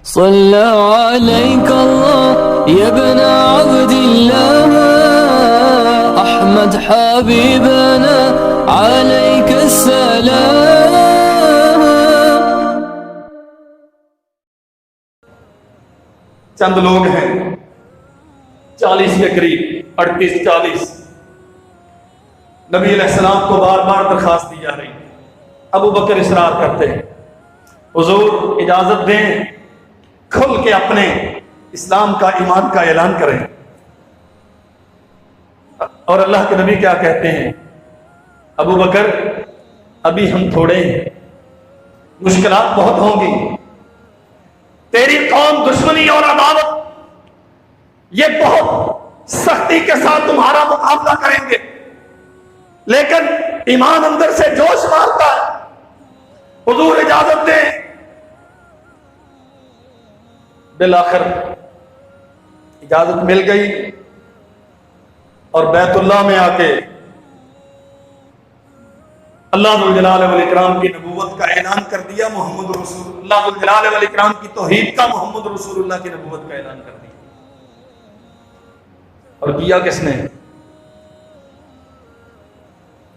صلى عليك الله يا ابن عبد الله أحمد حبيبنا عليك السلام. چند لوگ ہیں 40 کے قریب 38-40 نبی علیہ السلام کو بار بار درخواست دی جا رہی. ابو بکر اصرار کرتے ہیں حضور اجازت دیں کھل کے اپنے اسلام کا ایمان کا اعلان کریں. اور اللہ کے نبی کیا کہتے ہیں؟ ابو بکر ابھی ہم تھوڑے ہیں, مشکلات بہت ہوں گی, تیری قوم دشمنی اور عداوت یہ بہت سختی کے ساتھ تمہارا مقابلہ کریں گے, لیکن ایمان اندر سے جوش مارتا ہے, حضور اجازت دیں. بالآخر اجازت مل گئی اور بیت اللہ میں آ کے اللہ ذوالجلال والاکرام کی نبوت کا اعلان کر دیا. محمد رسول اللہ ذوالجلال والاکرام کی توحید کا, محمد رسول اللہ کی نبوت کا اعلان کر دیا. اور کیا کس نے؟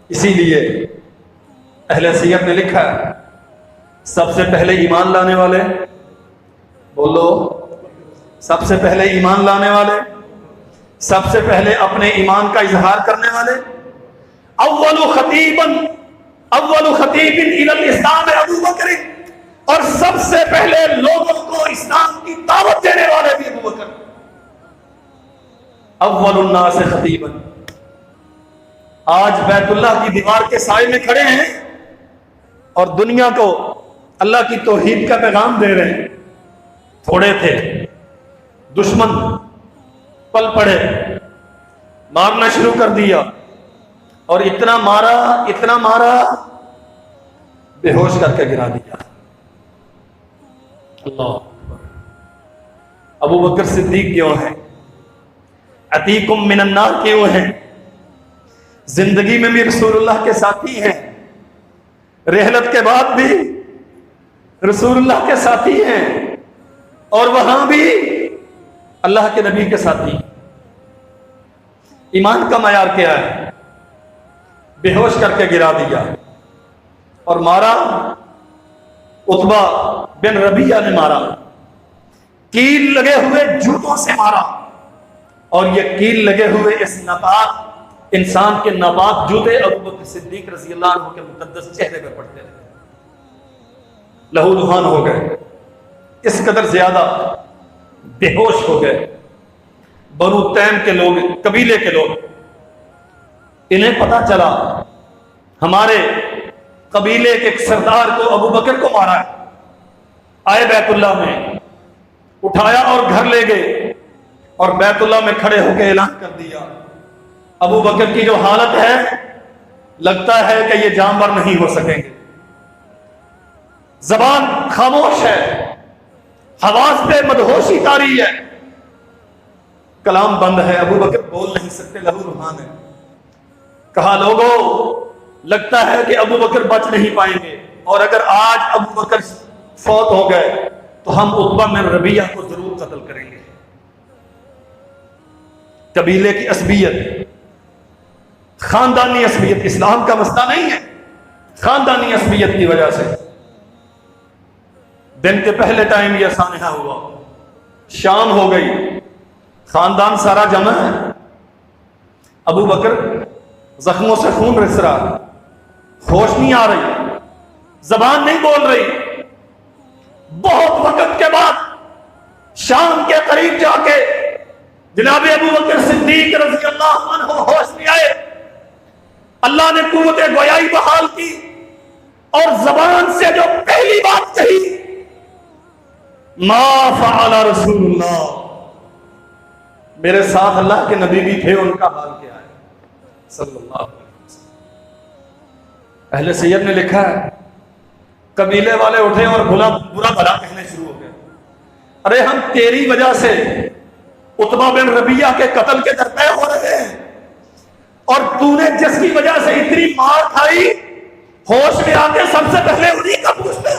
اسی لیے اہل سیرت نے لکھا ہے سب سے پہلے ایمان لانے والے, بولو, سب سے پہلے ایمان لانے والے, سب سے پہلے اپنے ایمان کا اظہار کرنے والے, اول خطیب الی الاسلام ابو بکر, اور سب سے پہلے لوگوں کو اسلام کی دعوت دینے والے بھی ابو بکر, اول الناس خطیبا. آج بیت اللہ کی دیوار کے سائے میں کھڑے ہیں اور دنیا کو اللہ کی توحید کا پیغام دے رہے ہیں. تھوڑے تھے, دشمن پل پڑے, مارنا شروع کر دیا, اور اتنا مارا بے ہوش کر کے گرا دیا. اللہ اکبر. ابو بکر صدیق کیوں ہیں؟ عتیقم من النار کیوں ہیں؟ زندگی میں بھی رسول اللہ کے ساتھی ہیں, رحلت کے بعد بھی رسول اللہ کے ساتھی ہیں, اور وہاں بھی اللہ کے نبی کے ساتھی. ایمان کا معیار کیا ہے؟ بے ہوش کر کے گرا دیا اور مارا. عتبہ بن ربیعہ نے مارا, کیل لگے ہوئے جوتوں سے مارا, اور یہ کیل لگے ہوئے اس ناپاک انسان کے ناپاک جوتے ابو بکر صدیق رضی اللہ عنہ کے مقدس چہرے پہ پڑتے تھے. لہو لہان ہو گئے, اس قدر زیادہ بے ہوش ہو گئے. بنو تیم کے لوگ, قبیلے کے لوگ, انہیں پتا چلا ہمارے قبیلے کے ایک سردار کو ابو بکر کو مارا ہے. آئے بیت اللہ میں, اٹھایا اور گھر لے گئے, اور بیت اللہ میں کھڑے ہو کے اعلان کر دیا ابو بکر کی جو حالت ہے لگتا ہے کہ یہ جانور نہیں ہو سکیں گے. زبان خاموش ہے, حواس پہ مدہوشی طاری ہے, کلام بند ہے, ابو بکر بول نہیں سکتے, لہو لہان ہے. کہا لوگوں لگتا ہے کہ ابو بکر بچ نہیں پائیں گے, اور اگر آج ابو بکر فوت ہو گئے تو ہم عتبہ بن ربیعہ کو ضرور قتل کریں گے. قبیلے کی عصبیت, خاندانی عصبیت, اسلام کا مسئلہ نہیں ہے, خاندانی عصبیت کی وجہ سے دن کے پہلے ٹائم یہ سانحہ ہوا. شام ہو گئی, خاندان سارا جمع ہے, ابو بکر زخموں سے خون رس رہا, ہوش نہیں آ رہی, زبان نہیں بول رہی. بہت وقت کے بعد شام کے قریب جا کے جناب ابو بکر صدیق رضی اللہ عنہ ہوش میں آئے. اللہ نے قوت گویائی بحال کی, اور زبان سے جو پہلی بات کہی, ما فعل رسول اللہ, میرے ساتھ اللہ کے نبی بھی تھے, ان کا حال کیا ہے, صلی اللہ علیہ وسلم. اہل سیر نے لکھا ہے قبیلے والے اٹھے اور برا بھلا کہنے شروع ہو گئے. ارے ہم تیری وجہ سے عتبہ بن ربیعہ کے قتل کے درپے ہو رہے ہیں, اور تو نے جس کی وجہ سے اتنی مار کھائی, ہوش میں آ کے سب سے پہلے انہی کا پوچھنا.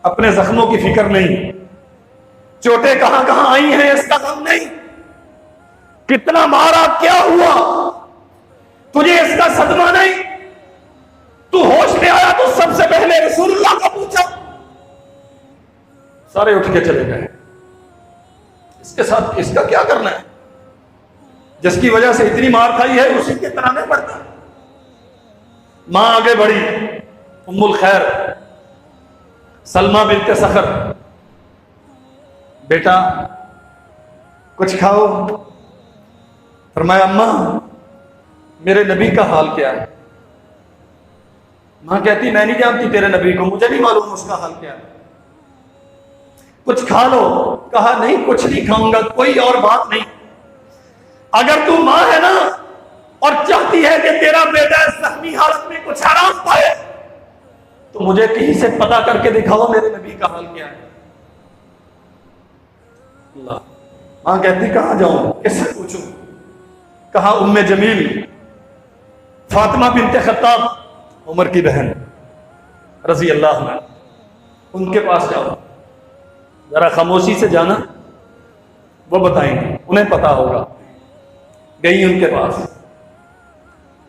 اپنے زخموں کی فکر نہیں، چوٹیں کہاں کہاں آئی ہیں اس کا غم نہیں، کتنا مارا کیا ہوا تجھے اس کا صدمہ نہیں، تو ہوش میں آیا تو سب سے پہلے رسول اللہ کا پوچھا، سارے اٹھ کے چلے گئے۔ اس کے ساتھ اس کا کیا کرنا ہے؟ جس کی وجہ سے اتنی مار کھائی ہے اسی کے ترانے پڑتا۔ ماں آگے بڑھی، ام الخیر سلمہ بنت صخر، بیٹا کچھ کھاؤ۔ فرمایا اماں میرے نبی کا حال کیا ہے؟ ماں کہتی میں نہیں جانتی تیرے نبی کو، مجھے نہیں معلوم اس کا حال کیا ہے، کچھ کھا لو۔ کہا نہیں کچھ نہیں کھاؤں گا، کوئی اور بات نہیں، اگر تو ماں ہے نا اور چاہتی ہے کہ تیرا بیٹا اس زخمی حالت میں کچھ آرام پائے تو مجھے کہیں سے پتا کر کے دکھاؤ میرے نبی کا حال کیا ہے۔ اللہ، ماں کہتی کہاں جاؤں، کس سے پوچھوں؟ کہا ام جمیل فاطمہ بنت خطاب، عمر کی بہن رضی اللہ عنہ، ان کے پاس جاؤ، ذرا خاموشی سے جانا، وہ بتائیں گے، انہیں پتا ہوگا۔ گئی ان کے پاس،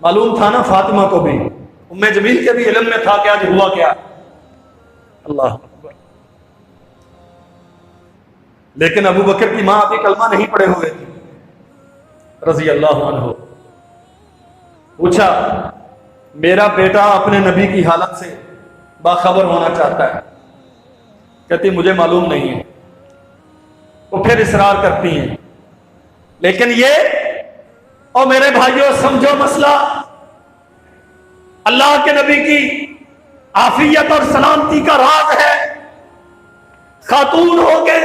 معلوم تھا نا فاطمہ کو بھی، ام جمیل کے بھی علم میں تھا کہ آج ہوا کیا۔ اللہ اکبر۔ لیکن ابو بکر کی ماں ابھی کلمہ نہیں پڑے ہوئے تھی رضی اللہ عنہ۔ پوچھا میرا بیٹا اپنے نبی کی حالت سے باخبر ہونا چاہتا ہے، کہتی مجھے معلوم نہیں ہے۔ وہ پھر اصرار کرتی ہیں، لیکن یہ اور میرے بھائیوں سمجھو مسئلہ، اللہ کے نبی کی عافیت اور سلامتی کا راز ہے۔ خاتون ہو کے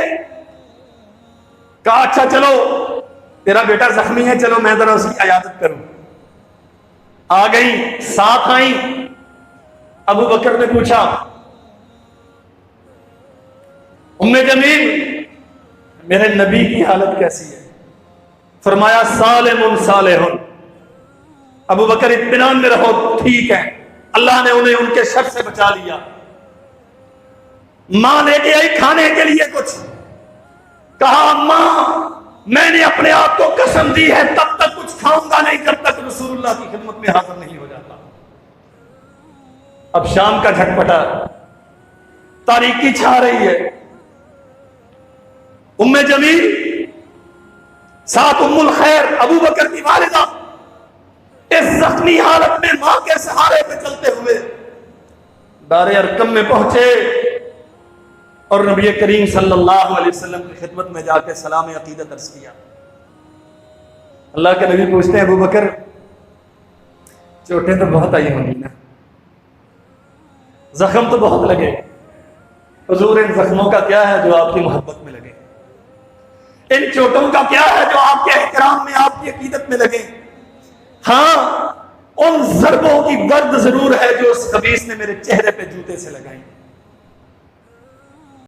کہا اچھا چلو تیرا بیٹا زخمی ہے، چلو میں ذرا اس کی عیادت کروں۔ آ گئی، ساتھ آئیں۔ ابو بکر نے پوچھا ام جمیل میرے نبی کی حالت کیسی ہے؟ فرمایا سالم صالح۔ ابو بکر اطمینان میں رہو، ٹھیک ہے، اللہ نے انہیں ان کے شر سے بچا لیا۔ ماں لے کے آئی کھانے کے لیے کچھ، کہا ماں میں نے اپنے آپ کو قسم دی ہے تب تک کچھ کھاؤں گا نہیں جب تک رسول اللہ کی خدمت میں حاضر نہیں ہو جاتا۔ اب شام کا جھٹپٹا، تاریکی چھا رہی ہے۔ ام جمیل ساتھ ام الخیر ابو بکر کی والدہ اس زخمی حالت میں ماں کے سہارے پہ چلتے ہوئے دار ارقم میں پہنچے اور نبی کریم صلی اللہ علیہ وسلم کی خدمت میں جا کے سلام عقیدت عرض کیا۔ اللہ کے نبی پوچھتے ہیں ابو بکر چوٹیں تو بہت آئی ہوں گی نا، زخم تو بہت لگے، حضور ان زخموں کا کیا ہے جو آپ کی محبت میں لگے؟ ان چوٹوں کا کیا ہے جو آپ کے احترام میں، آپ کی عقیدت میں لگے؟ ہاں ان ضربوں کی گرد ضرور ہے جو اس خبیث نے میرے چہرے پہ جوتے سے لگائی۔